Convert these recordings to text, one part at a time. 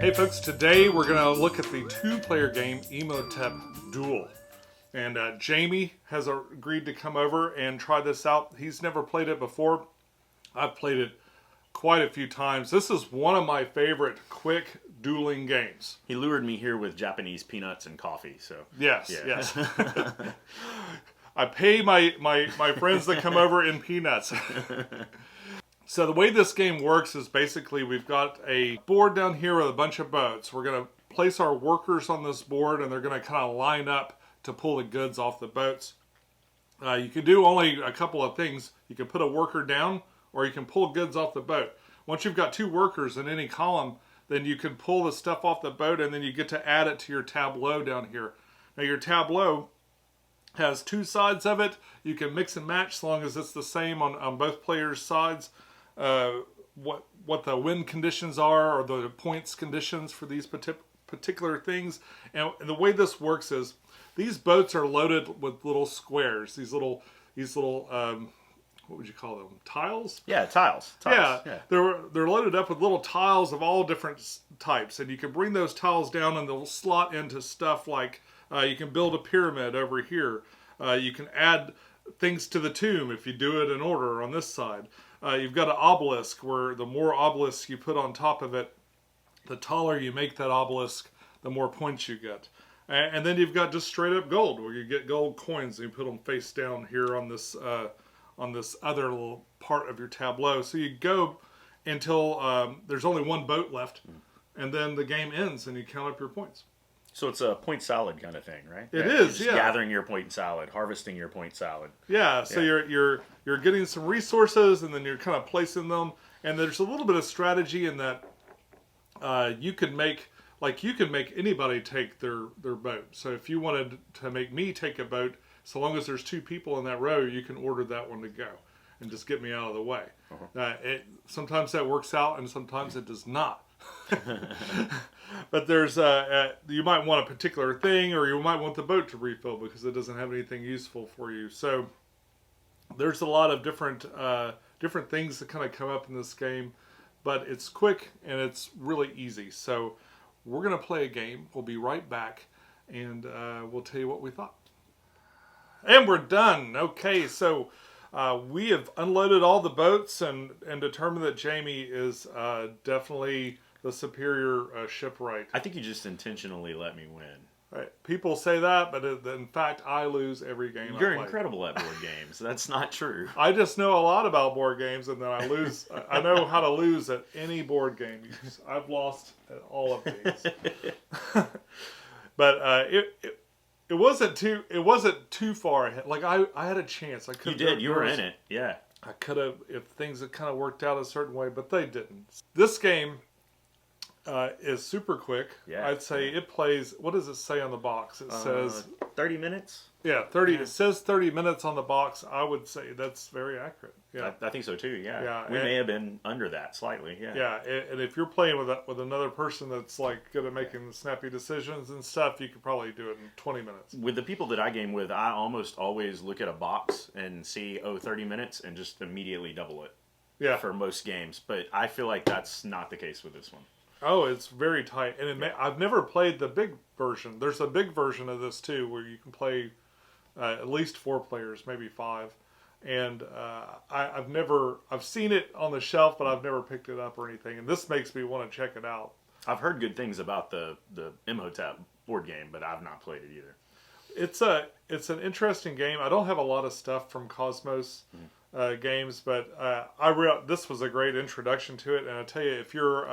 Hey folks, today we're going to look at the two-player game Imhotep Duel. And Jamie has agreed to come over and try this out. He's never played it before. I've played it quite a few times. This is one of my favorite quick dueling games. He lured me here with Japanese peanuts and coffee, so... Yes, yeah. yes. I pay my friends that come over in peanuts. So the way this game works is basically we've got a board down here with a bunch of boats. We're going to place our workers on this board and they're going to kind of line up to pull the goods off the boats. You can do only a couple of things. You can put a worker down or you can pull goods off the boat. Once you've got two workers in any column, then you can pull the stuff off the boat and then you get to add it to your tableau down here. Now your tableau has two sides of it. You can mix and match as long as it's the same on both players' sides. What the win conditions are or the points conditions for these particular things. And the way this works is these boats are loaded with little squares. These little what would you call them? Tiles? Yeah, tiles. Yeah. They're loaded up with little tiles of all different types, and you can bring those tiles down and they'll slot into stuff like you can build a pyramid over here. You can add things to the tomb if you do it in order on this side. You've got an obelisk where the more obelisks you put on top of it, the taller you make that obelisk, the more points you get. And then you've got just straight up gold, where you get gold coins and you put them face down here on this other little part of your tableau. So you go until there's only one boat left, and then the game ends and you count up your points. So it's a point salad kind of thing, right? It is, You're just gathering your point salad, harvesting your point salad. Yeah, so you're getting some resources and then you're kind of placing them, and there's a little bit of strategy in that you can make anybody take their boat. So if you wanted to make me take a boat, so long as there's two people in that row, you can order that one to go and just get me out of the way. Sometimes that works out and sometimes it does not. But there's you might want a particular thing, or you might want the boat to refill because it doesn't have anything useful for you. So there's a lot of different things that kind of come up in this game, but it's quick and it's really easy. So we're gonna play a game. We'll be right back, and we'll tell you what we thought. And we're done. Okay, so we have unloaded all the boats and determined that Jamie is definitely the superior shipwright. I think you just intentionally let me win. Right. People say that, but in fact, I lose every game You're I play. incredible at board games. That's not true. I just know a lot about board games, and then I lose. I know how to lose at any board game. I've lost at all of these. But it wasn't too far ahead. Like I had a chance. I could. You did. You were in it. Yeah. I could have if things had kind of worked out a certain way, but they didn't. This game is super quick. Yeah. I'd say it plays. What does it say on the box? It says 30 minutes. Yeah, 30. Yeah. It says 30 minutes on the box. I would say that's very accurate. Yeah, I think so too. Yeah. Yeah. We may have been under that slightly. Yeah. Yeah, and if you're playing with another person that's like good at making snappy decisions and stuff, you could probably do it in 20 minutes. With the people that I game with, I almost always look at a box and see 30 minutes and just immediately double it. Yeah. For most games, but I feel like that's not the case with this one. Oh, it's very tight, and I've never played the big version. There's a big version of this too, where you can play at least 4 players, maybe 5. And I've seen it on the shelf, but I've never picked it up or anything. And this makes me want to check it out. I've heard good things about the Imhotep board game, but I've not played it either. It's an interesting game. I don't have a lot of stuff from Cosmos games, but this was a great introduction to it. And I tell you, if you're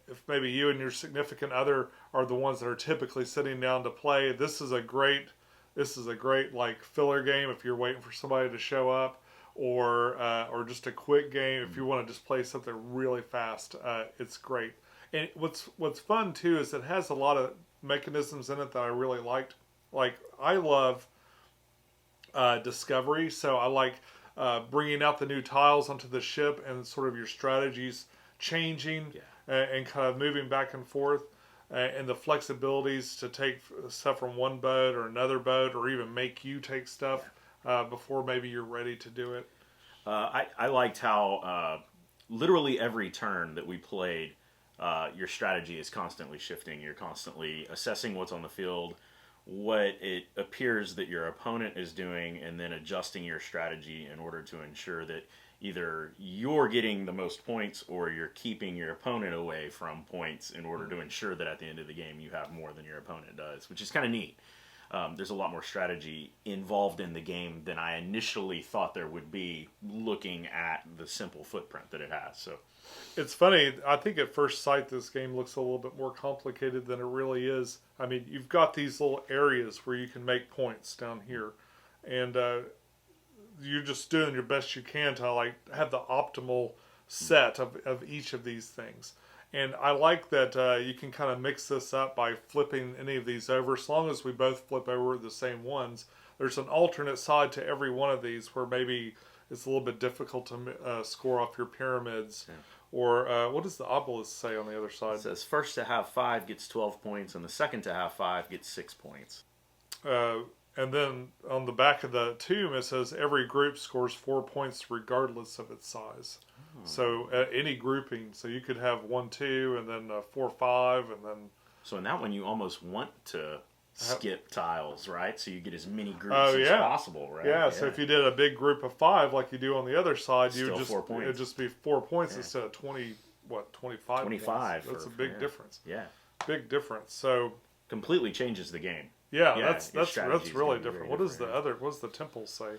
if maybe you and your significant other are the ones that are typically sitting down to play, this is a great like filler game if you're waiting for somebody to show up, or just a quick game if you want to just play something really fast. It's great. And what's fun too is it has a lot of mechanisms in it that I really liked. Like I love discovery, so I like bringing out the new tiles onto the ship and sort of your strategies changing. Yeah. And kind of moving back and forth, and the flexibilities to take stuff from one boat or another boat, or even make you take stuff before maybe you're ready to do it. I liked how literally every turn that we played, your strategy is constantly shifting. You're constantly assessing what's on the field, what it appears that your opponent is doing, and then adjusting your strategy in order to ensure that either you're getting the most points or you're keeping your opponent away from points in order to ensure that at the end of the game you have more than your opponent does, which is kind of neat. There's a lot more strategy involved in the game than I initially thought there would be looking at the simple footprint that it has. So It's funny. I think at first sight this game looks a little bit more complicated than it really is. I mean, you've got these little areas where you can make points down here, and you're just doing your best you can to like have the optimal set of each of these things. And I like that you can kind of mix this up by flipping any of these over. As long as we both flip over the same ones, there's an alternate side to every one of these where maybe it's a little bit difficult to score off your pyramids. Yeah. Or what does the obelisk say on the other side? It says first to have 5 gets 12 points, and the second to have 5 gets 6 points. And then on the back of the tomb, it says every group scores 4 points regardless of its size. Oh. So any grouping, so you could have 1, 2, and then 4, 5, and then. So in that one, you almost want to skip tiles, right? So you get as many groups as possible, right? Yeah. So if you did a big group of 5, like you do on the other side, you would just 4 points. It'd just be 4 points instead of 25. 25. That's a big difference. Yeah. Big difference. So completely changes the game. Yeah, that's really different. What does what does the temple say?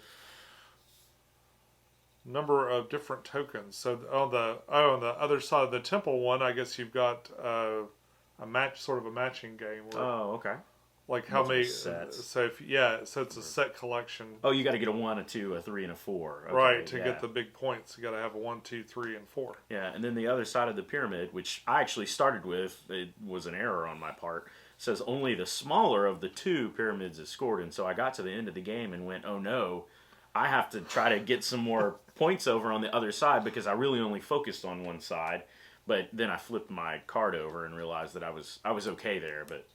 Number of different tokens. So on the other side of the temple one, I guess you've got a matching game. Where, okay. Like how many sets? So it's a set collection. Oh, you got to get a 1, a 2, a 3, and a 4. Okay, right, to get the big points, you got to have a 1, 2, 3, and 4. Yeah, and then the other side of the pyramid, which I actually started with, it was an error on my part, says only the smaller of the 2 pyramids is scored. And so I got to the end of the game and went, oh no, I have to try to get some more points over on the other side because I really only focused on one side. But then I flipped my card over and realized that I was okay there. But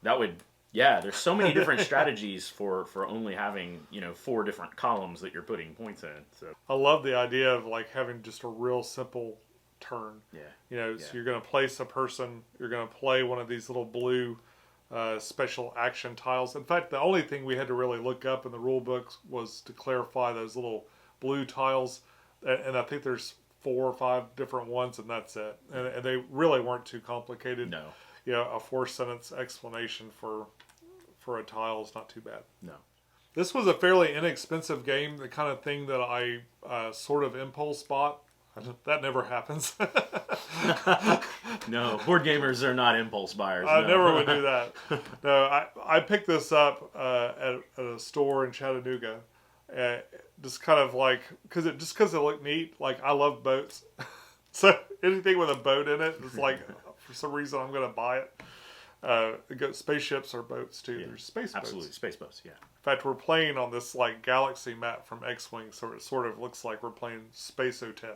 that would, there's so many different strategies for only having 4 different columns that you're putting points in. So I love the idea of like having just a real simple turn. So you're going to place a person, you're going to play one of these little blue special action tiles. In fact, the only thing we had to really look up in the rule books was to clarify those little blue tiles, and I think there's 4 or 5 different ones, and that's it. And they really weren't too complicated. No. A 4-sentence explanation for a tile is not too bad. No. This was a fairly inexpensive game, the kind of thing that I sort of impulse bought. That never happens. No, board gamers are not impulse buyers. I never would do that. No, I picked this up at a store in Chattanooga. Just kind of like, because it looked neat. Like, I love boats. So anything with a boat in it is like, for some reason, I'm going to buy it. Spaceships are boats too. Yeah, there's space boats. Absolutely, space boats, yeah. In fact, we're playing on this like galaxy map from X-Wing, so it sort of looks like we're playing Space-Otep.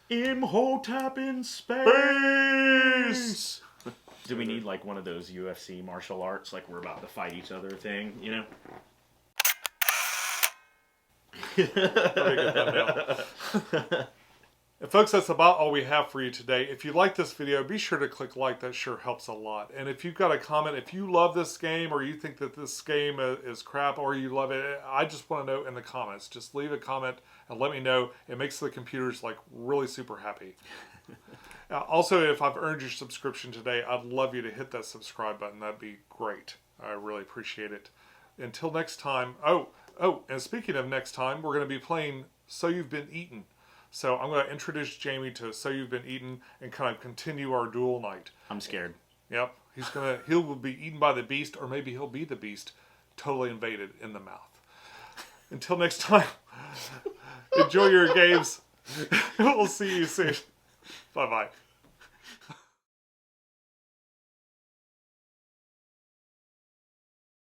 Imhotep in space! Do we need like one of those UFC martial arts, like we're about to fight each other thing, And folks, that's about all we have for you today. If you like this video, be sure to click like. That sure helps a lot. And if you've got a comment, if you love this game or you think that this game is crap or you love it, I just want to know in the comments. Just leave a comment and let me know. It makes the computers like really super happy. Also, if I've earned your subscription today, I'd love you to hit that subscribe button. That'd be great. I really appreciate it. Until next time. Oh, and speaking of next time, we're going to be playing So You've Been Eaten. So I'm going to introduce Jamie to So You've Been Eaten and kind of continue our duel night. I'm scared. Yep. He'll be eaten by the beast, or maybe he'll be the beast, totally invaded in the mouth. Until next time, enjoy your games. We'll see you soon. Bye-bye.